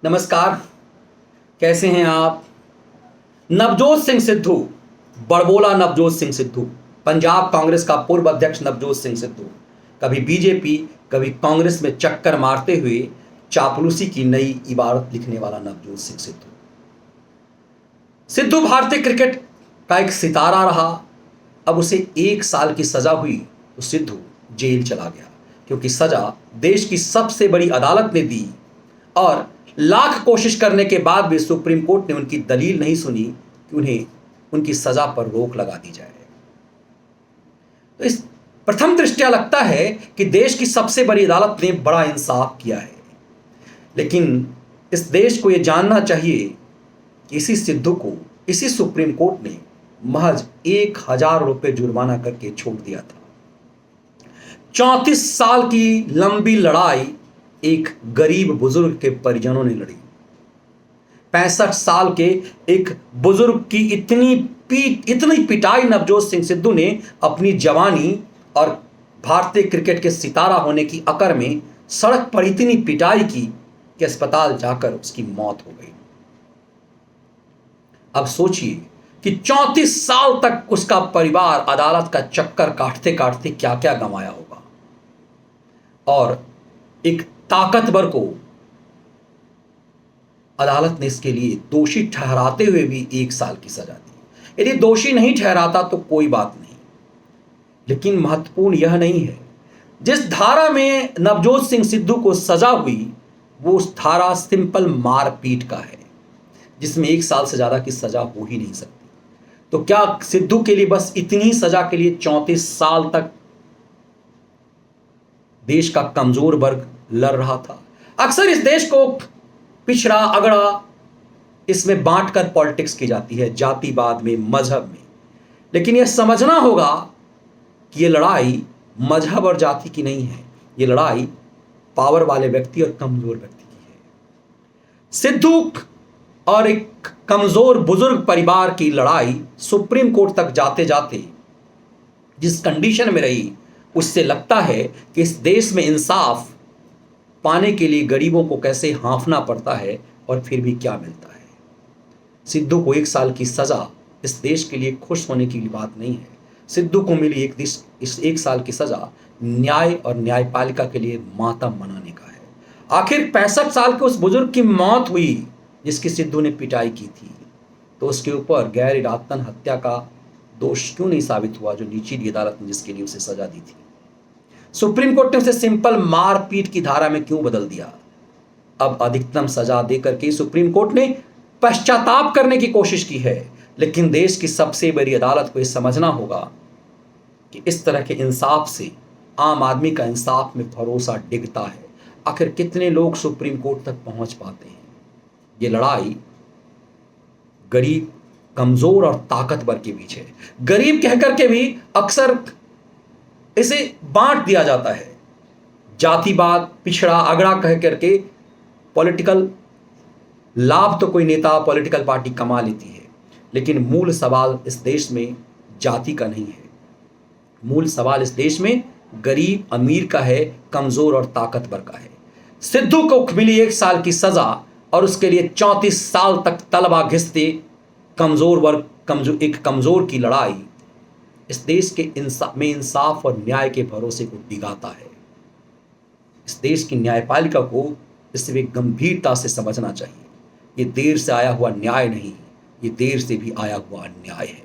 नमस्कार। कैसे हैं आप? नवजोत सिंह सिद्धू, बड़बोला नवजोत सिंह सिद्धू, पंजाब कांग्रेस का पूर्व अध्यक्ष नवजोत सिंह सिद्धू, कभी बीजेपी कभी कांग्रेस में चक्कर मारते हुए चापलूसी की नई इबारत लिखने वाला नवजोत सिंह सिद्धू। सिद्धू भारतीय क्रिकेट का एक सितारा रहा। अब उसे 1 साल की सजा हुई तो सिद्धू जेल चला गया, क्योंकि सजा देश की सबसे बड़ी अदालत ने दी और लाख कोशिश करने के बाद भी सुप्रीम कोर्ट ने उनकी दलील नहीं सुनी कि उन्हें उनकी सजा पर रोक लगा दी जाए। तो इस प्रथम दृष्टया लगता है कि देश की सबसे बड़ी अदालत ने बड़ा इंसाफ किया है, लेकिन इस देश को यह जानना चाहिए कि इसी सिद्धू को इसी सुप्रीम कोर्ट ने महज 1,000 रुपये जुर्माना करके छोड़ दिया था। 34 साल की लंबी लड़ाई एक गरीब बुजुर्ग के परिजनों ने लड़ी। 65 साल के एक बुजुर्ग की इतनी पिटाई नवजोत सिंह सिद्धू ने अपनी जवानी और भारतीय क्रिकेट के सितारा होने की अकर में सड़क पर इतनी पिटाई की कि अस्पताल जाकर उसकी मौत हो गई। अब सोचिए कि 34 साल तक उसका परिवार अदालत का चक्कर काटते काटते क्या क्या गंवाया होगा, और एक ताकतवर को अदालत ने इसके लिए दोषी ठहराते हुए भी 1 साल की सजा दी। यदि दोषी नहीं ठहराता तो कोई बात नहीं, लेकिन महत्वपूर्ण यह नहीं है। जिस धारा में नवजोत सिंह सिद्धू को सजा हुई वो उस धारा सिंपल मारपीट का है, जिसमें 1 साल से ज्यादा की सजा हो ही नहीं सकती। तो क्या सिद्धू के लिए बस इतनी सजा के लिए 34 साल तक देश का कमजोर वर्ग लड़ रहा था? अक्सर इस देश को पिछड़ा अगड़ा इसमें बांटकर पॉलिटिक्स की जाती है, जातिवाद में, मजहब में। लेकिन यह समझना होगा कि यह लड़ाई मजहब और जाति की नहीं है, यह लड़ाई पावर वाले व्यक्ति और कमजोर व्यक्ति की है। सिद्धू और एक कमजोर बुजुर्ग परिवार की लड़ाई सुप्रीम कोर्ट तक जाते जाते जिस कंडीशन में रही, उससे लगता है कि इस देश में इंसाफ पाने के लिए गरीबों को कैसे हाँफना पड़ता है और फिर भी क्या मिलता है। सिद्धू को 1 साल की सजा इस देश के लिए खुश होने की बात नहीं है। सिद्धू को मिली इस 1 साल की सजा न्याय और न्यायपालिका के लिए मातम मनाने का है। आखिर 65 साल के उस बुजुर्ग की मौत हुई जिसकी सिद्धू ने पिटाई की थी, तो उसके ऊपर गैर इरादतन हत्या का दोष क्यों नहीं साबित हुआ, जो निचली अदालत ने जिसके लिए उसे सजा दी थी? सुप्रीम कोर्ट ने उसे सिंपल मारपीट की धारा में क्यों बदल दिया? अब अधिकतम सजा देकर के सुप्रीम कोर्ट ने पश्चाताप करने की कोशिश की है, लेकिन देश की सबसे बड़ी अदालत को यह समझना होगा कि इस तरह के इंसाफ से आम आदमी का इंसाफ में भरोसा डिगता है। आखिर कितने लोग सुप्रीम कोर्ट तक पहुंच पाते हैं? ये लड़ाई गरीब, कमजोर और ताकतवर के बीच है। गरीब कहकर के भी अक्सर इसे बांट दिया जाता है। जातिवाद, पिछड़ा, अगड़ा कह करके पॉलिटिकल लाभ तो कोई नेता, पॉलिटिकल पार्टी कमा लेती है, लेकिन मूल सवाल इस देश में जाति का नहीं है। मूल सवाल इस देश में गरीब अमीर का है, कमजोर और ताकतवर का है। सिद्धू को मिली 1 साल की सजा और उसके लिए 34 साल तक तलवा घिसते कमजोर वर्ग, एक कमजोर की लड़ाई इस देश के इंसाफ और न्याय के भरोसे को डिगाता है। इस देश की न्यायपालिका को इसे गंभीरता से समझना चाहिए। ये देर से आया हुआ न्याय नहीं, ये देर से भी आया हुआ अन्याय है।